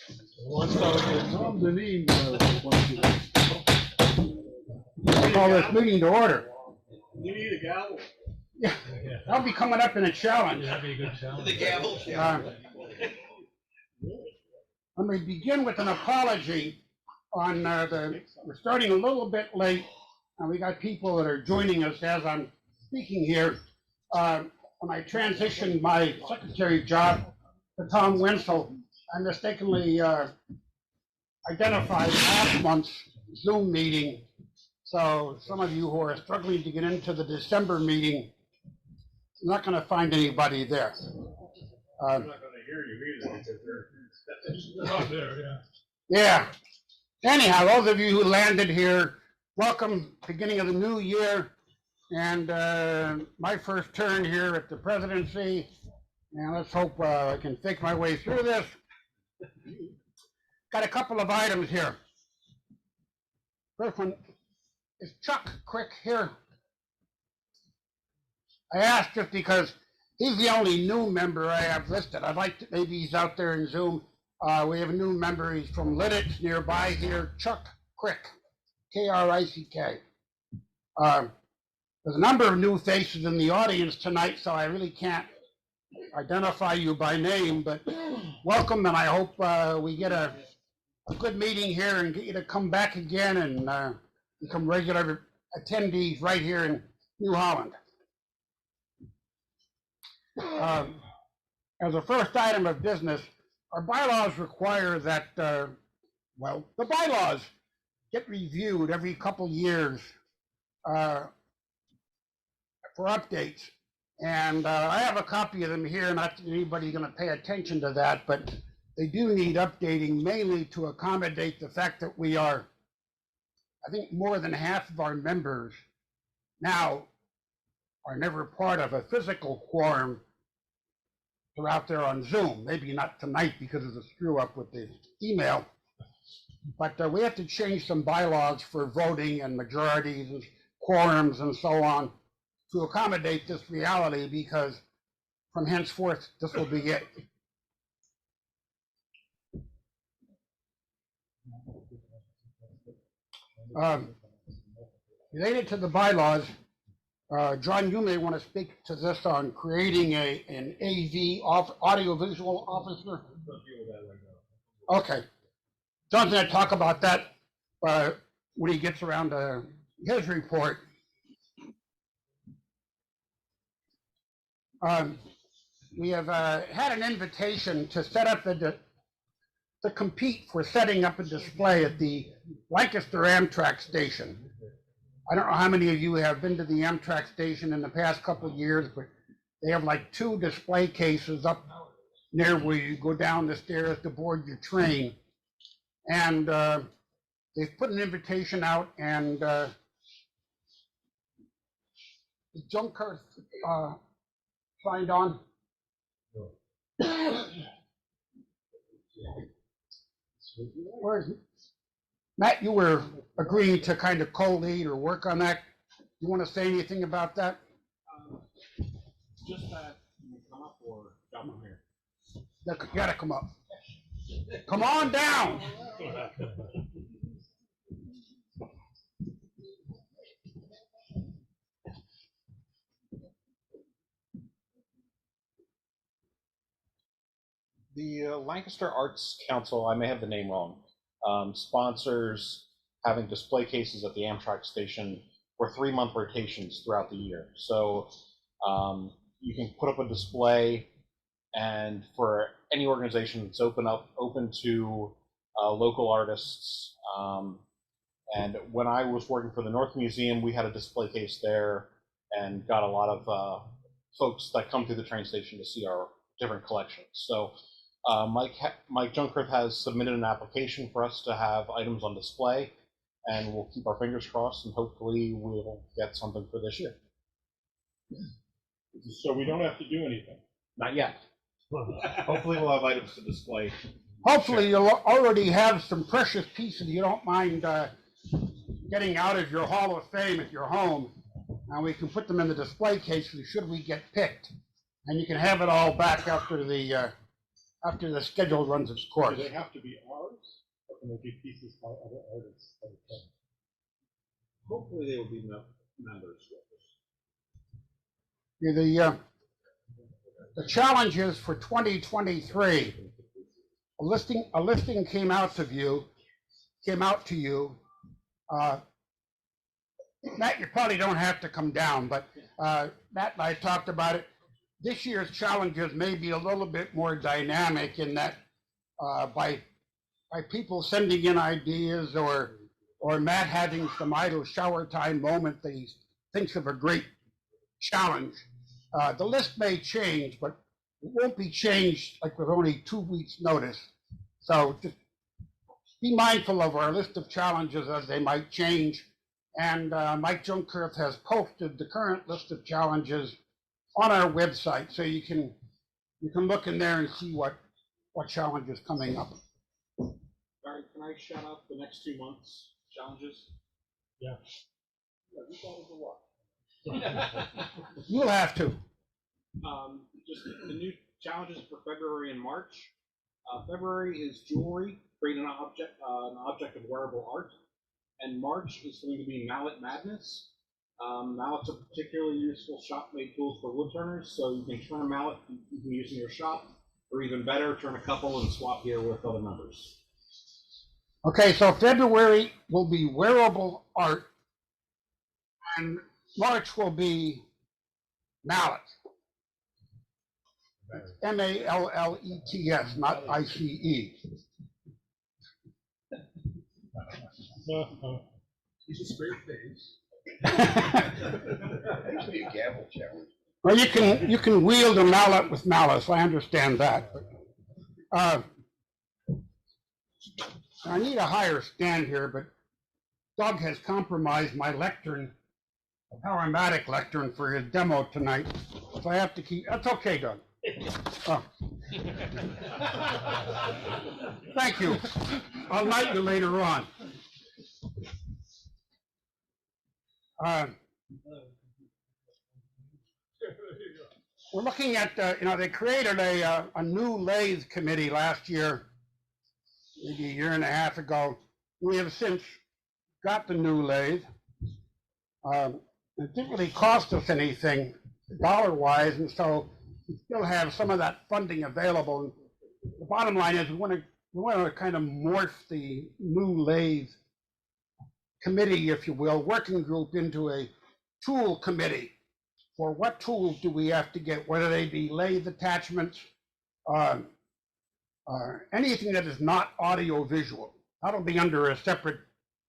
Tom Deneen, call this meeting to order. You need a gavel. Yeah, I'll be coming up in a challenge. That'd be a good challenge. The gavel. Let me begin with an apology on we're starting a little bit late, and we got people that are joining us as I'm speaking here. When I transitioned my secretary job to Tom Wenzel, I mistakenly identified last month's Zoom meeting. So some of you who are struggling to get into the December meeting, you're not going to find anybody there. I'm not going to hear you either because they're Not there, yeah. Yeah. Anyhow, those of you who landed here, welcome, beginning of the new year, and my first turn here at the presidency, and let's hope I can fake my way through this. Got a couple of items here. First one, is Chuck Quick here? I asked just because he's the only new member I have listed. I'd like to, maybe he's out there in Zoom. We have a new member, he's from Lidditz nearby here, Chuck Quick, K-R-I-C-K. There's a number of new faces in the audience tonight, so I really can't identify you by name, but welcome, and I hope we get a good meeting here and get you to come back again and become regular attendees right here in New Holland. As a first item of business, our bylaws require that, well, the bylaws get reviewed every couple years for updates. And I have a copy of them here, not that anybody's going to pay attention to that, but they do need updating mainly to accommodate the fact that we are, I think more than half of our members now are never part of a physical quorum. They're out there on Zoom, maybe not tonight because of the screw up with the email, but we have to change some bylaws for voting and majorities and quorums and so on to accommodate this reality, because from henceforth, this will be it. Related to the bylaws, John, you may want to speak to this on creating an AV, audiovisual officer. Okay. John's going to talk about that when he gets around to his report. We have had an invitation to set up to compete for setting up a display at the Lancaster Amtrak station. I don't know how many of you have been to the Amtrak station in the past couple of years, but they have like 2 display cases up near where you go down the stairs to board your train. And they've put an invitation out, and is Junker signed on? Where's Matt? You were agreeing to kind of co-lead or work on that. You want to say anything about that? Just that you come up or down here. You got to come up. Come on down. The Lancaster Arts Council, I may have the name wrong, sponsors having display cases at the Amtrak station for 3-month rotations throughout the year. So you can put up a display, and for any organization that's open to local artists. And when I was working for the North Museum, we had a display case there and got a lot of folks that come to the train station to see our different collections. So Mike Junker has submitted an application for us to have items on display, and we'll keep our fingers crossed, and hopefully we'll get something for this year. So we don't have to do anything. Not yet. Hopefully we'll have items to display. Hopefully you'll already have some precious pieces you don't mind getting out of your Hall of Fame at your home, and we can put them in the display case should we get picked, and you can have it all back after after the schedule runs its course. Do they have to be ours, or can they be pieces by other artists? Hopefully they will be members with us. Yeah, the challenges for 2023, a listing came out to you. Matt, you probably don't have to come down, but Matt and I talked about it. This year's challenges may be a little bit more dynamic in that by people sending in ideas or Matt having some idle shower time moment that he thinks of a great challenge. The list may change, but it won't be changed like with only 2 weeks notice. So just be mindful of our list of challenges as they might change. And Mike Junkerth has posted the current list of challenges on our website, so you can look in there and see what challenge is coming up. Barry, can I shout out the next 2 months challenges? Yeah. You thought of the what? You'll have to. Just the new challenges for February and March. February is jewelry, create an object of wearable art. And March is going to be mallet madness. Mallets are particularly useful shop-made tools for woodturners, so you can turn a mallet you can use in your shop, or even better, turn a couple and swap gear with other members. Okay, so February will be wearable art, and March will be mallet. M-A-L-L-E-T-S, not I-C-E. He's a straight face. Actually, a gavel challenge. Well, you can wield a mallet with malice. I understand that. But, I need a higher stand here, but Doug has compromised my lectern, a Powermatic lectern for his demo tonight. So I have to keep. That's okay, Doug. Oh. Thank you. I'll knight you later on. We're looking at, they created a new lathe committee last year, maybe a year and a half ago. We have since got the new lathe. It didn't really cost us anything dollar-wise, and so we still have some of that funding available. The bottom line is we want to kind of morph the new lathe committee, if you will, working group into a tool committee. For what tools do we have to get, whether they be lathe attachments, anything that is not audio-visual. That'll be under a separate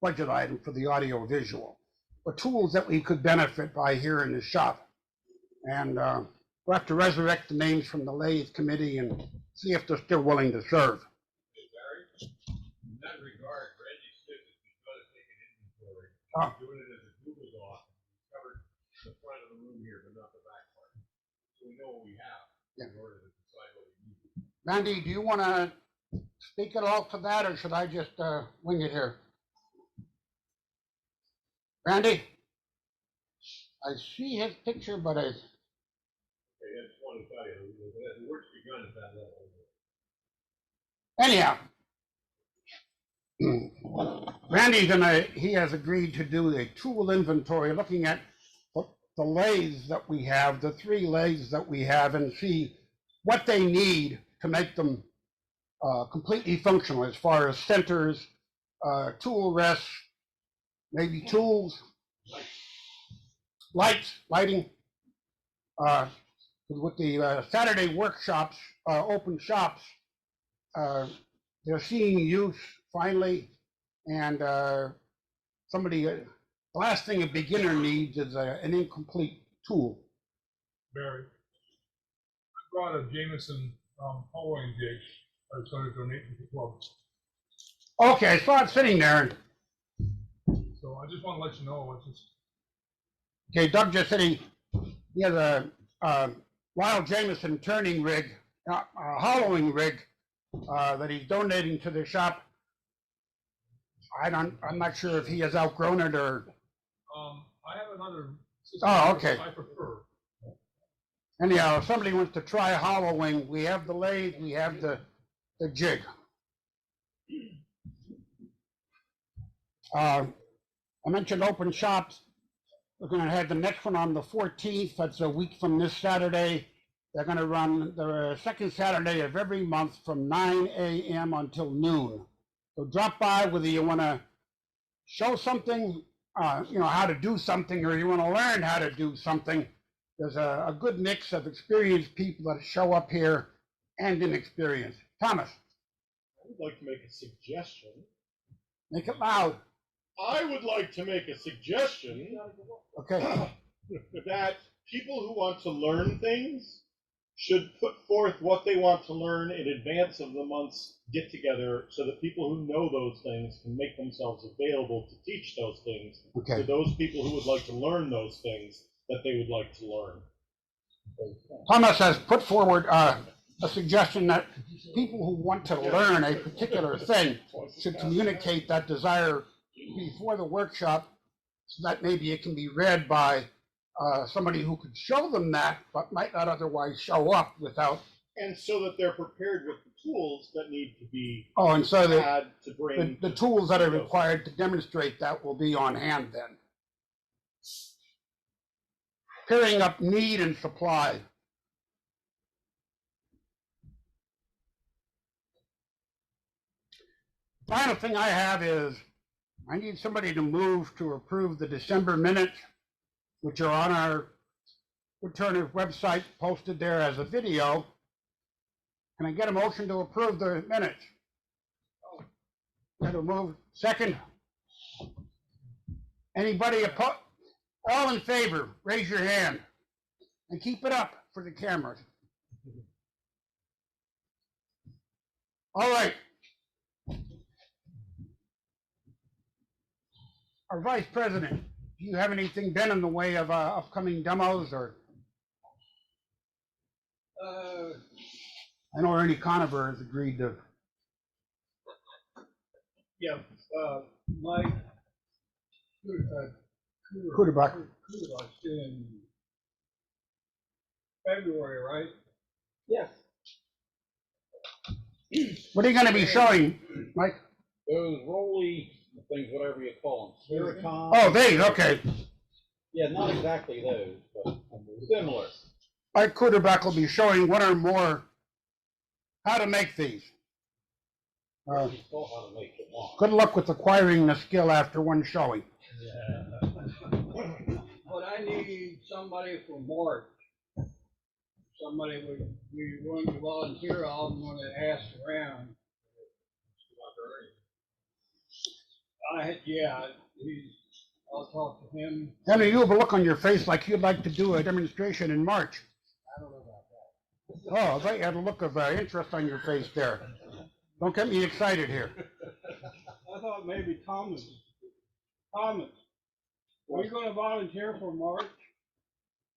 budget item for the audio-visual. But tools that we could benefit by here in the shop. And we'll have to resurrect the names from the lathe committee and see if they're still willing to serve. Barry, in that regard, Randy said that we've got to take an inventory. Oh. Doing it as a Google Doc. We covered the front of the room here, but not the back part. So we know what we have in order to decide what we need. Randy, do you want to speak at all to that, or should I just wing it here? Randy? I see his picture, but I... Okay, I just want to tell you, the work's begun at that level. Anyhow, he has agreed to do a tool inventory, looking at the lathes that we have, the 3 lathes that we have, and see what they need to make them completely functional as far as centers, tool rests, maybe tools, lighting. With the Saturday workshops, open shops, they're seeing use finally, and the last thing a beginner needs is an incomplete tool. Barry, I brought a Jameson hollowing jig. I was going to donate to the club. Okay, I saw it sitting there. So I just want to let you know. It's just... Okay, Doug just said he has a Wild Jameson turning rig, a hollowing rig that he's donating to the shop. I'm not sure if he has outgrown it or. I have another system Oh, okay. I prefer. Anyhow, if somebody wants to try hollowing, we have the lathe, we have the jig. I mentioned open shops. We're going to have the next one on the 14th. That's a week from this Saturday. They're going to run the second Saturday of every month from 9 a.m. until noon. So drop by whether you want to show something, how to do something, or you want to learn how to do something. There's a good mix of experienced people that show up here and inexperienced. Thomas. I would like to make a suggestion. Make it loud. I would like to make a suggestion Okay. that people who want to learn things should put forth what they want to learn in advance of the month's get together so that people who know those things can make themselves available to teach those things to those people who would like to learn those things that they would like to learn. Thomas has put forward a suggestion that people who want to learn a particular thing should communicate that desire before the workshop so that maybe it can be read by somebody who could show them that but might not otherwise show up without. And so that they're prepared with the tools that need to be and so had to bring the tools that are required to demonstrate that will be on hand then. Pairing up need and supply. Final thing I have is I need somebody to move to approve the December minutes, which are on our Woodturners website, posted there as a video. Can I get a motion to approve the minutes? Got to move. Second. Anybody opposed? All in favor, raise your hand. And keep it up for the cameras. All right. Our Vice President, do you have anything been in the way of upcoming demos or? I know Ernie Conover has agreed to. Yeah, Mike Kudabak. in February, right? Yes. What are you going to be showing, Mike? Those rolly things, whatever you call them. Spiricon. Oh, these, okay. Yeah, not exactly those, but similar. Mike Kudabak will be showing one or more how to make these. You saw how to make it. Good luck with acquiring the skill after one showing. Yeah. But I need somebody for March. Somebody would be willing to volunteer. I'm going to ask around. I'll talk to him. Henry, you have a look on your face like you'd like to do a demonstration in March. I don't know about that. Oh, I thought you had a look of interest on your face there. Don't get me excited here. I thought maybe Thomas, are you going to volunteer for March?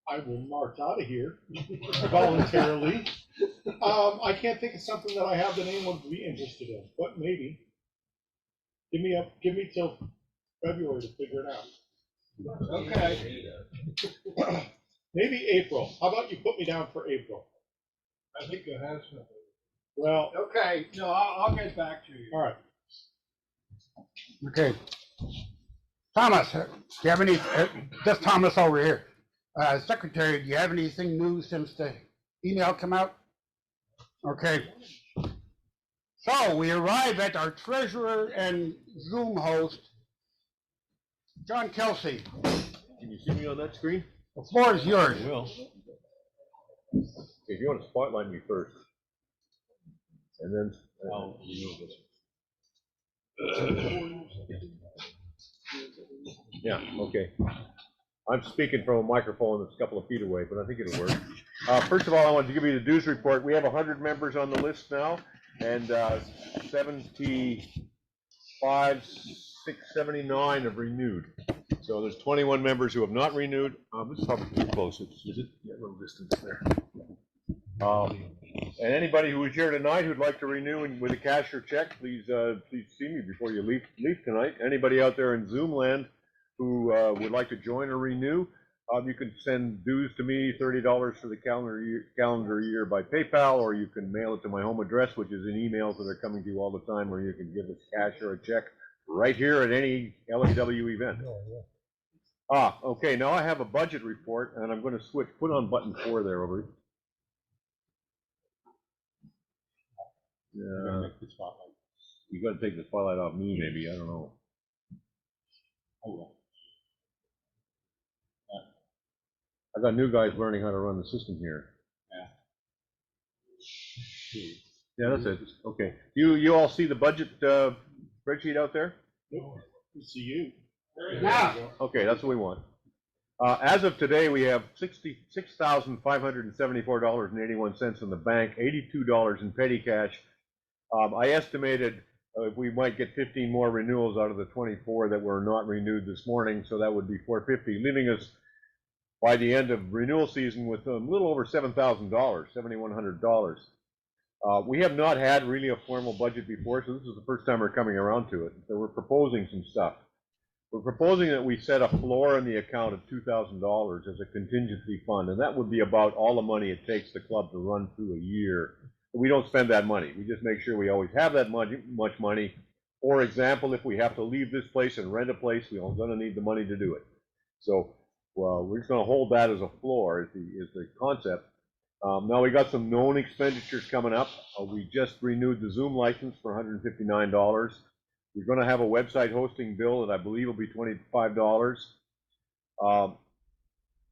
I will march out of here voluntarily. I can't think of something that I have that anyone would be interested in, but maybe. Give me till February to figure it out. Okay. Maybe April. How about you put me down for April? I think you have something. Well, Okay, no, I'll get back to you. all right. Okay. Thomas, do you have any, just Thomas over here. Secretary, do you have anything new since the email came out? Okay. So we arrive at our treasurer and Zoom host, John Kelsey. Can you see me on that screen? The floor is yours. I will. If you want to spotlight me first, and then I'll remove this. Yeah, okay. I'm speaking from a microphone that's a couple of feet away, but I think it'll work. First of all, I wanted to give you the dues report. We have 100 members on the list now, and 79 have renewed. So there's 21 members who have not renewed. This is probably too close. Is it? Yeah, a little distance there. And anybody who is here tonight who'd like to renew with a cash or check, please see me before you leave tonight. Anybody out there in Zoom land who would like to join or renew, You can send dues to me, $30 for the calendar year by PayPal, or you can mail it to my home address, which is in emails that are coming to you all the time, or you can give us cash or a check right here at any LAW event. Okay, now I have a budget report, and I'm going to switch, put on button 4 there, over. Yeah, you got to take the spotlight off me, maybe, I don't know. I got new guys learning how to run the system here. Yeah, that's it. Okay. You all see the budget spreadsheet out there? Nope. We see you. Now, Okay, that's what we want. As of today, we have $66,574.81 in the bank, $82 in petty cash. I estimated we might get 15 more renewals out of the 24 that were not renewed this morning, so that would be 450, leaving us by the end of renewal season with a little over $7,000, $7,100. We have not had really a formal budget before, so this is the first time we're coming around to it. So we're proposing some stuff. We're proposing that we set a floor in the account of $2,000 as a contingency fund, and that would be about all the money it takes the club to run through a year. We don't spend that money. We just make sure we always have that much money. For example, if we have to leave this place and rent a place, we're going to need the money to do it. So we're just going to hold that as a floor, is the concept. Now we got some known expenditures coming up. We just renewed the Zoom license for $159. We're going to have a website hosting bill that I believe will be $25.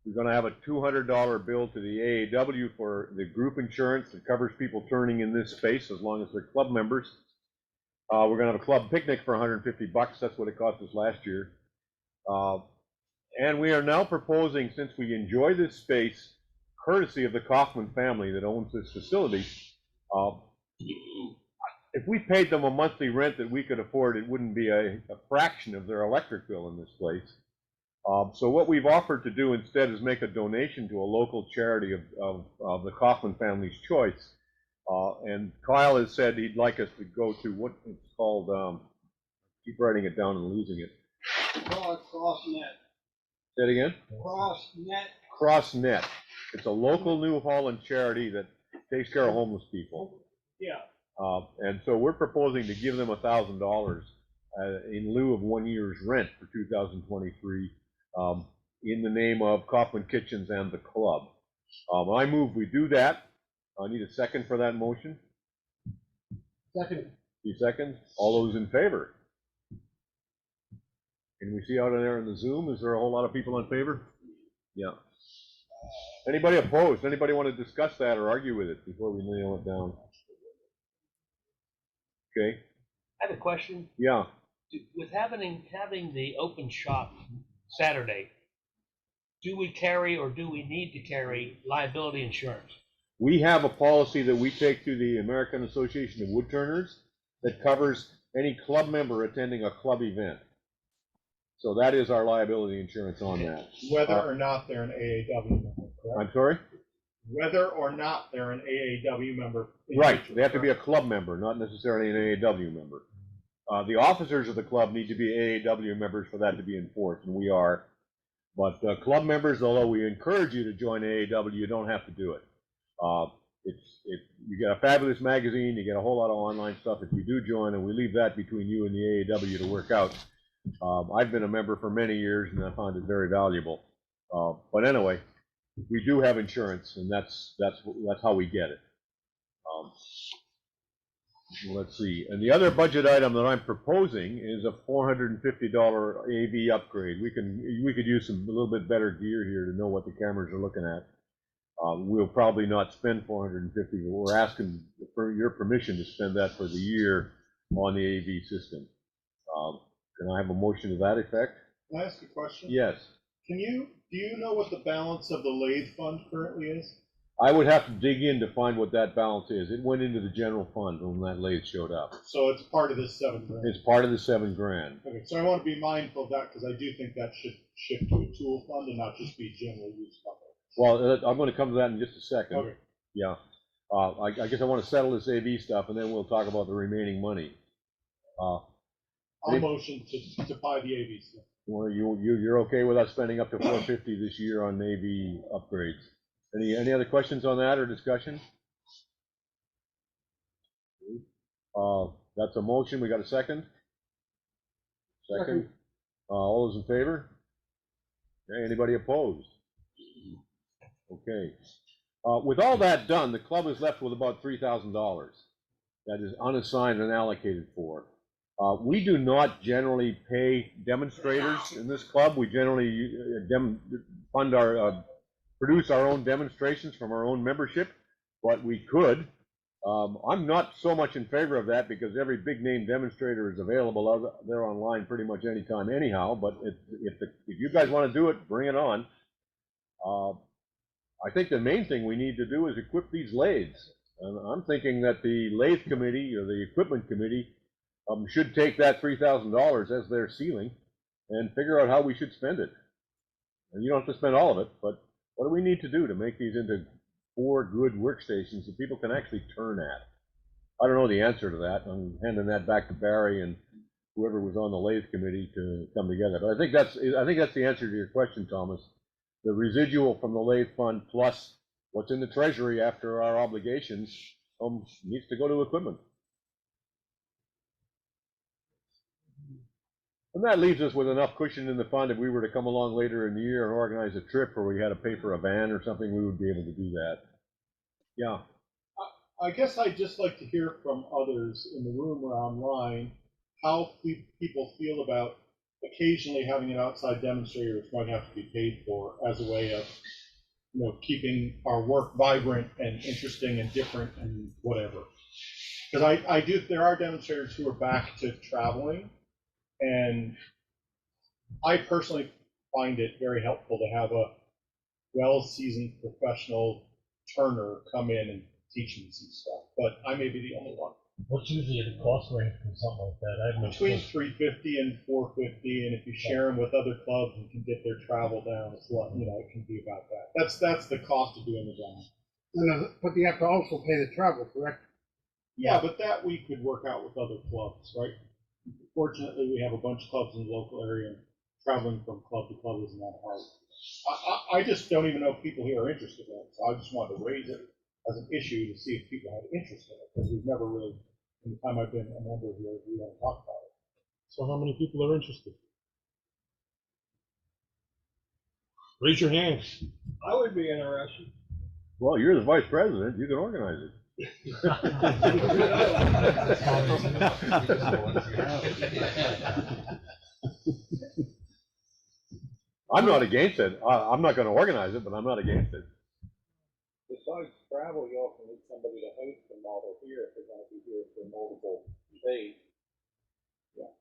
We're going to have a $200 bill to the AAW for the group insurance that covers people turning in this space as long as they're club members. We're going to have a club picnic for $150. That's what it cost us last year. And we are now proposing, since we enjoy this space, courtesy of the Kaufman family that owns this facility, if we paid them a monthly rent that we could afford, it wouldn't be a fraction of their electric bill in this place. So what we've offered to do instead is make a donation to a local charity of the Kaufman family's choice. And Kyle has said he'd like us to go to what it's called, keep writing it down and losing it. CrossNet. Say it again? CrossNet. CrossNet. It's a local New Holland charity that takes care of homeless people. Yeah. And so we're proposing to give them $1,000 in lieu of 1 year's rent for 2023 in the name of Kaufman Kitchens and the club. I move we do that. I need a second for that motion. second, You second? All those in favor? Can we see out there in the Zoom? Is there a whole lot of people in favor? Yeah. Anybody opposed? Anybody want to discuss that or argue with it before we nail it down? Okay. I have a question. Yeah. With having the open shop Saturday, do we carry or do we need to carry liability insurance? We have a policy that we take to the American Association of Woodturners that covers any club member attending a club event. So that is our liability insurance on that. Whether or not they're an AAW member, correct? I'm sorry? Whether or not they're an AAW member. Right, they have to be a club member, not necessarily an AAW member. The officers of the club need to be AAW members for that to be enforced, and we are. But club members, although we encourage you to join AAW, you don't have to do it. You get a fabulous magazine, you get a whole lot of online stuff if you do join, and we leave that between you and the AAW to work out. I've been a member for many years, and I found it very valuable. But anyway, we do have insurance, and that's how we get it. Let's see. And the other budget item that I'm proposing is a $450 AV upgrade. We could use a little bit better gear here to know what the cameras are looking at. We'll probably not spend $450, but we're asking for your permission to spend that for the year on the AV system. Can I have a motion to that effect? Can I ask a question? Yes. Do you know what the balance of the lathe fund currently is? I would have to dig in to find what that balance is. It went into the general fund when that lathe showed up. So it's part of this $7 grand. It's part of the $7 grand. Okay, so I want to be mindful of that because I do think that should shift to a tool fund and not just be general use fund. Well, I'm going to come to that in just a second. Okay. Yeah. I guess I want to settle this AV stuff, and then we'll talk about the remaining money. I'll motion to buy the AV stuff. You're okay with us spending up to 450 this year on Navy upgrades? Any other questions on that or discussion? That's a motion. We got a second? Second. All those in favor? Okay, anybody opposed? Okay. With all that done, the club is left with about $3,000 that is unassigned and allocated for. We do not generally pay demonstrators in this club. We generally fund produce our own demonstrations from our own membership, but we could. I'm not so much in favor of that because every big name demonstrator is available there online pretty much anytime anyhow, but if you guys want to do it, bring it on. I think the main thing we need to do is equip these lathes. And I'm thinking that the lathe committee or the equipment committee should take that $3,000 as their ceiling and figure out how we should spend it. And you don't have to spend all of it, but what do we need to do to make these into 4 good workstations that people can actually turn at? I don't know the answer to that. I'm handing that back to Barry and whoever was on the lathe committee to come together. But I think that's the answer to your question, Thomas. The residual from the lathe fund plus what's in the treasury after our obligations needs to go to equipment. And that leaves us with enough cushion in the fund if we were to come along later in the year and organize a trip or we had to pay for a van or something, we would be able to do that. Yeah. I guess I'd just like to hear from others in the room or online how people feel about occasionally having an outside demonstrator, which might have to be paid for, as a way of, keeping our work vibrant and interesting and different and whatever. Because there are demonstrators who are back to traveling, and I personally find it very helpful to have a well-seasoned professional turner come in and teach me some stuff. But I may be the only one. What's usually the cost range for something like that? I have Between $350 and $450, and if you share them with other clubs and can get their travel down, it's it can be about that. That's the cost of doing the job. But you have to also pay the travel, correct? Yeah, but that we could work out with other clubs, right? Fortunately, we have a bunch of clubs in the local area, and traveling from club to club isn't that hard. I just don't even know if people here are interested in it, so I just wanted to raise it as an issue to see if people had interest in it, because we've never really, in the time I've been a member here, we don't talk about it. So how many people are interested? Raise your hand. I would be interested. Well, you're the vice president. You can organize it. I'm not against it. I'm not going to organize it, but I'm not against it. Besides travel, you also need somebody to host them while they're here if they're going to be here for multiple days. Yeah.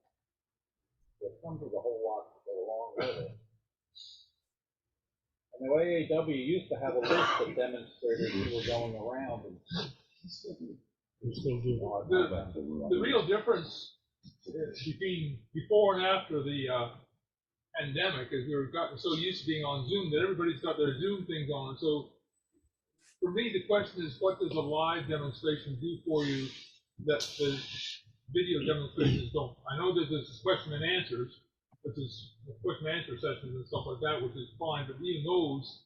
It comes with a whole lot to go along with it. And the AAW used to have a list of demonstrators who were going around and The real difference between before and after the pandemic is we've gotten so used to being on Zoom that everybody's got their Zoom things on. So for me, the question is, what does a live demonstration do for you that the video demonstrations don't? I know that there's question and answers, which is question and answer sessions and stuff like that, which is fine, but even those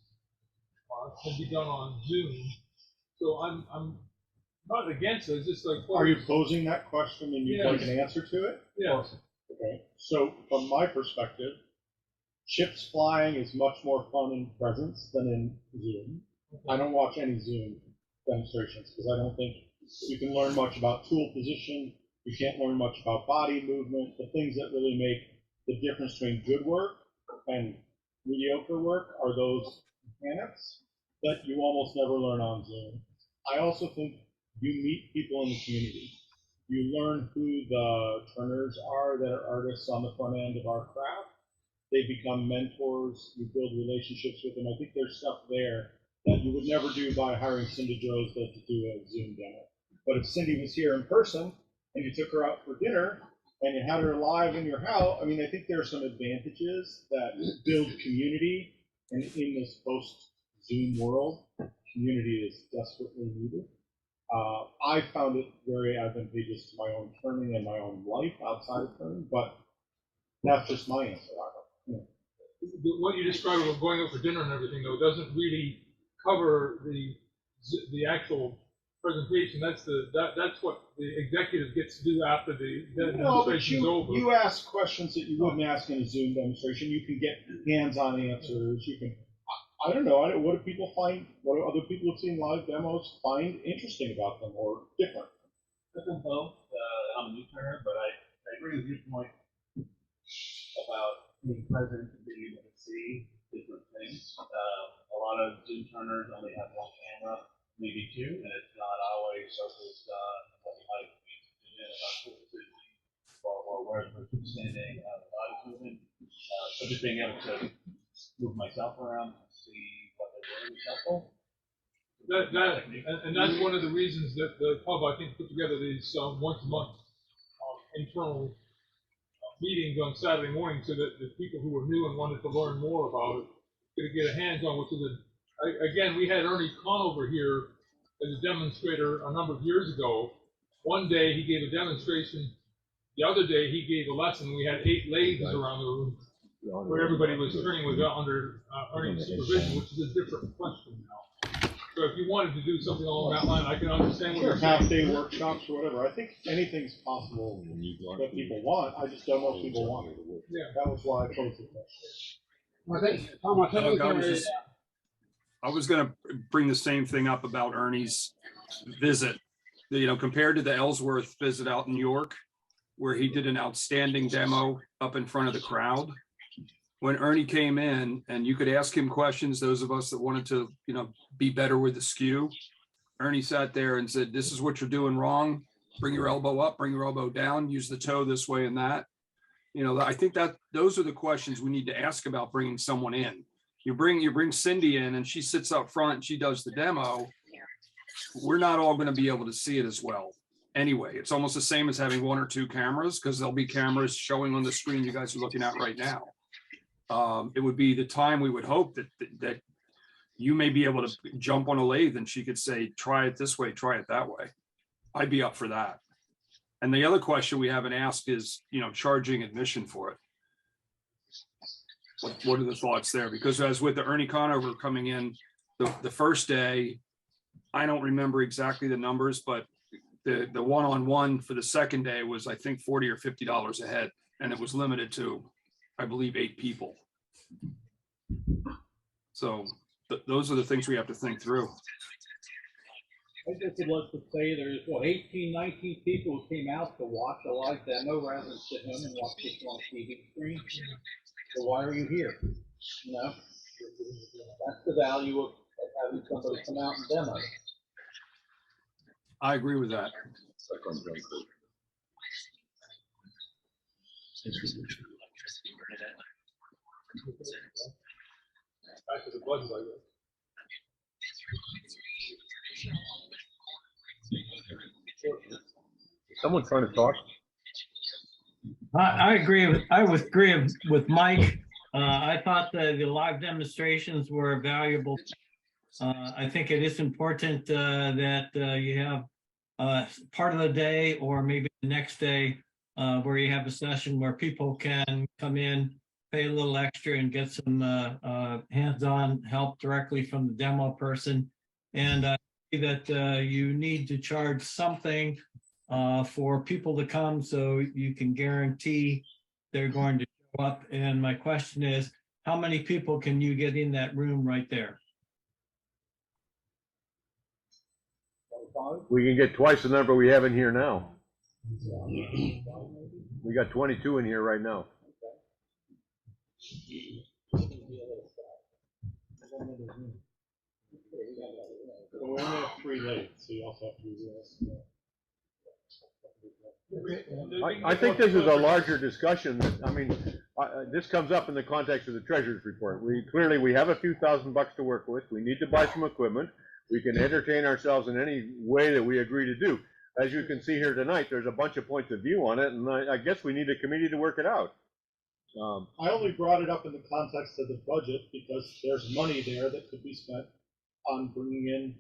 can be done on Zoom. So I'm not against it. It's just like, are you posing that question and you'd like an answer to it? Yes. Okay. So from my perspective, chips flying is much more fun in presence than in Zoom. I don't watch any Zoom demonstrations because I don't think you can learn much about tool position. You can't learn much about body movement. The things that really make the difference between good work and mediocre work are those mechanics that you almost never learn on Zoom. I also think you meet people in the community. You learn who the turners are that are artists on the front end of our craft. They become mentors. You build relationships with them. I think there's stuff there that you would never do by hiring Cindy Drozda to do a Zoom demo. But if Cindy was here in person and you took her out for dinner and you had her live in your house, I mean, I think there are some advantages that build community. And in this post-Zoom world, community is desperately needed. I found it very advantageous to my own turning and my own life outside of turning, but that's just my answer. What you described of going out for dinner and everything, though, doesn't really cover the actual presentation. That's what the executive gets to do after the No, but demonstration is over. you ask questions that you wouldn't ask in a Zoom demonstration. You can get hands-on answers. You can, I don't know, what do people find, what do other people who've seen live demos find interesting about them or different? I don't know. I'm a Woodturner, but I agree with your point about being present and being able to see different things. A lot of Woodturners only have one camera, maybe two, and it's not always focused on what you might be interested in about physically or where the person's standing, how the body's moving. So just being able to move myself around and see what they're doing is helpful. And that's one of the reasons that the pub, I think, put together these once a month internal meetings on Saturday morning, so that the people who were new and wanted to learn more about it could get a hands-on, which is again, we had Ernie Conover here as a demonstrator a number of years ago. One day he gave a demonstration, the other day he gave a lesson. We had 8 ladies around the room where everybody was turning under Ernie's supervision, which is a different question now. So if you wanted to do something along that line, I can understand what you're saying. Half-day workshops or whatever. I think anything's possible that people want. I just don't know if people want it. Yeah. That was why I posed the question. I think, Tom, I think I was going to bring the same thing up about Ernie's visit. You know, compared to the Ellsworth visit out in York, where he did an outstanding demo up in front of the crowd. When Ernie came in and you could ask him questions, those of us that wanted to, you know, be better with the skew, Ernie sat there and said, this is what you're doing wrong. Bring your elbow up, bring your elbow down, use the toe this way and that. You know, I think that those are the questions we need to ask about bringing someone in. You bring Cindy in and she sits up front and she does the demo. We're not all going to be able to see it as well. Anyway, it's almost the same as having 1 or 2 cameras, because there'll be cameras showing on the screen you guys are looking at right now. It would be the time we would hope that you may be able to jump on a lathe and she could say, try it this way, try it that way. I'd be up for that. And the other question we haven't asked is, you know, charging admission for it. What are the thoughts there? Because as with the Ernie Conover coming in the first day, I don't remember exactly the numbers, but the one-on-one for the second day was, I think, $40 or $50 a head, and it was limited to, I believe, 8 people. So those are the things we have to think through. I guess it was to say there's, 18, 19 people who came out to watch a live demo rather than sit home and watch this on a TV screen. So why are you here? You know, that's the value of having somebody come out and demo. I agree with that. Back to the budget, I guess. Someone trying to talk? I agree with Mike. I thought that the live demonstrations were valuable. I think it is important that you have part of the day or maybe the next day where you have a session where people can come in, pay a little extra and get some hands-on help directly from the demo person. And I see that you need to charge something for people to come so you can guarantee they're going to show up. And my question is, how many people can you get in that room right there? We can get twice the number we have in here now. We got 22 in here right now. So we only have 3 late, so you also have to do this. I think this is a larger discussion. I mean, this comes up in the context of the treasurer's report. We have a few $1,000 to work with. We need to buy some equipment. We can entertain ourselves in any way that we agree to do. As you can see here tonight, there's a bunch of points of view on it, and I guess we need a committee to work it out. I only brought it up in the context of the budget because there's money there that could be spent on bringing in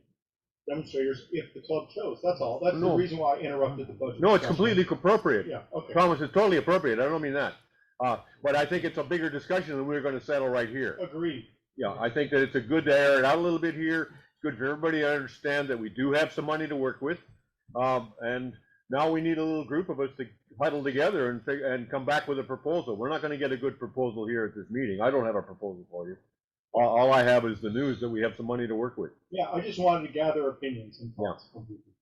demonstrators if the club chose. That's all. That's the reason why I interrupted the budget. No, it's completely appropriate. Yeah, okay. Promise, it's totally appropriate. I don't mean that. But I think it's a bigger discussion than we're gonna settle right here. Agreed. Yeah, I think that it's a good to air it out a little bit here, good for everybody to understand that we do have some money to work with. And now we need a little group of us to huddle together and come back with a proposal. We're not gonna get a good proposal here at this meeting. I don't have a proposal for you. All I have is the news that we have some money to work with. Yeah, I just wanted to gather opinions and thoughts from people.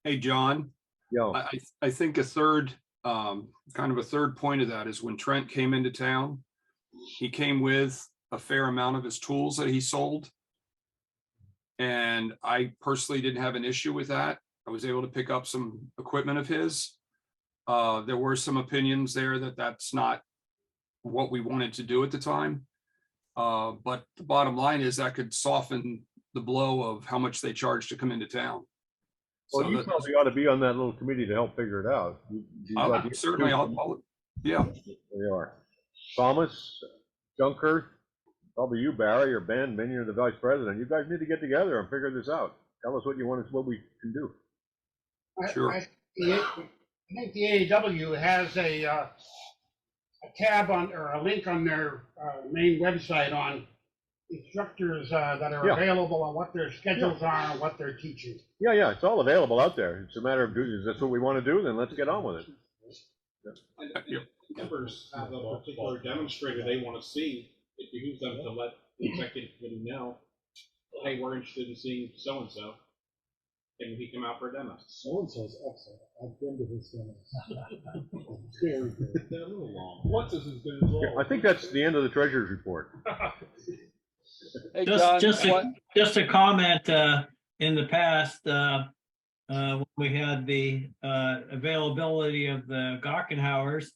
Hey, John, Yeah, I think a third, kind of a third point of that is when Trent came into town, he came with a fair amount of his tools that he sold. And I personally didn't have an issue with that. I was able to pick up some equipment of his. There were some opinions there that that's not what we wanted to do at the time. But the bottom line is that could soften the blow of how much they charge to come into town. well, So you that- probably ought to be on that little committee to help figure it out. certainly, yeah. There you are. Thomas, Junker, probably you, Barry, or Ben, you're the vice president. You guys need to get together and figure this out. Tell us what you want, what we can do. Sure. I think the AEW has a tab on, or a link on their main website on instructors that are Yeah. available and what their schedules are and what they're teaching. Yeah, it's all available out there. It's a matter of, is this what we want to do? Then let's get on with it. Yep. Members have a particular demonstrator they want to see, it behooves them to let the executive committee know, hey, we're interested in seeing so-and-so. Can he come out for a demo? So-and-so's excellent. I've been to his demos. Very good. They're a little long. What's this is good as well? I think that's the end of the treasurer's report. Hey, John, Just a comment, in the past, when we had the availability of the Gockenhauers,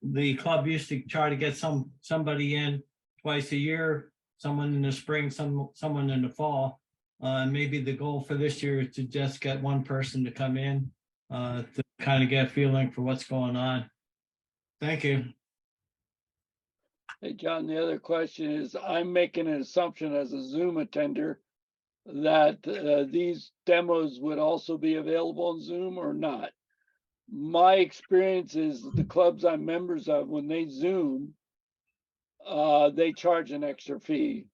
the club used to try to get somebody in twice a year, someone in the spring, someone in the fall. Maybe the goal for this year is to just get one person to come in to kind of get a feeling for what's going on. Thank you. Hey, John, the other question is, I'm making an assumption as a Zoom attender that these demos would also be available on Zoom or not. My experience is that the clubs I'm members of, when they Zoom, they charge an extra fee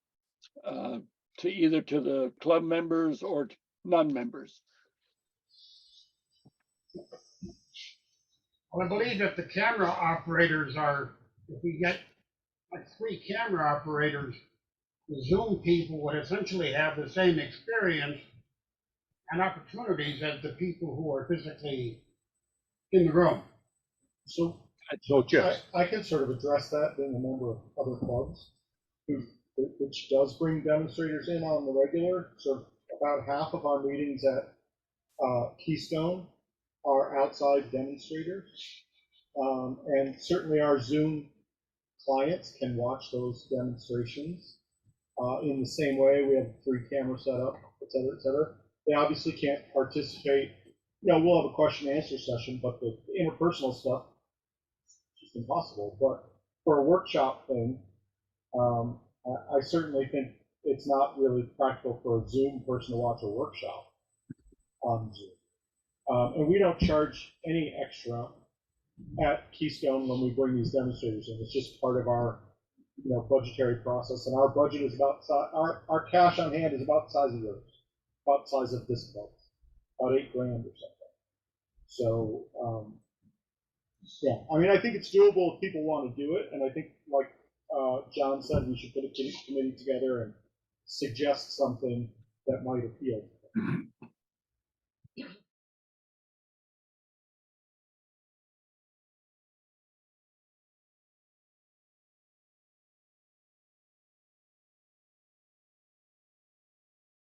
to either to the club members or non-members. Well, I believe that the camera operators are, if we get like 3 camera operators, the Zoom people would essentially have the same experience and opportunities as the people who are physically in the room. So Chip. I can sort of address that, being a member of other clubs, which does bring demonstrators in on the regular. So about half of our meetings at Keystone are outside demonstrators. And certainly our Zoom clients can watch those demonstrations in the same way. We have 3 camera setup, et cetera, et cetera. They obviously can't participate. You know, we'll have a question and answer session, but the interpersonal stuff is just impossible. But for a workshop thing, I certainly think it's not really practical for a Zoom person to watch a workshop on Zoom. And we don't charge any extra at Keystone when we bring these demonstrators in. It's just part of our, budgetary process. And our budget is about, our cash on hand is about the size of yours, about the size of this club, about $8 grand or something. So, yeah, I mean, I think it's doable if people want to do it. And I think, like John said, we should put a committee together and suggest something that might appeal.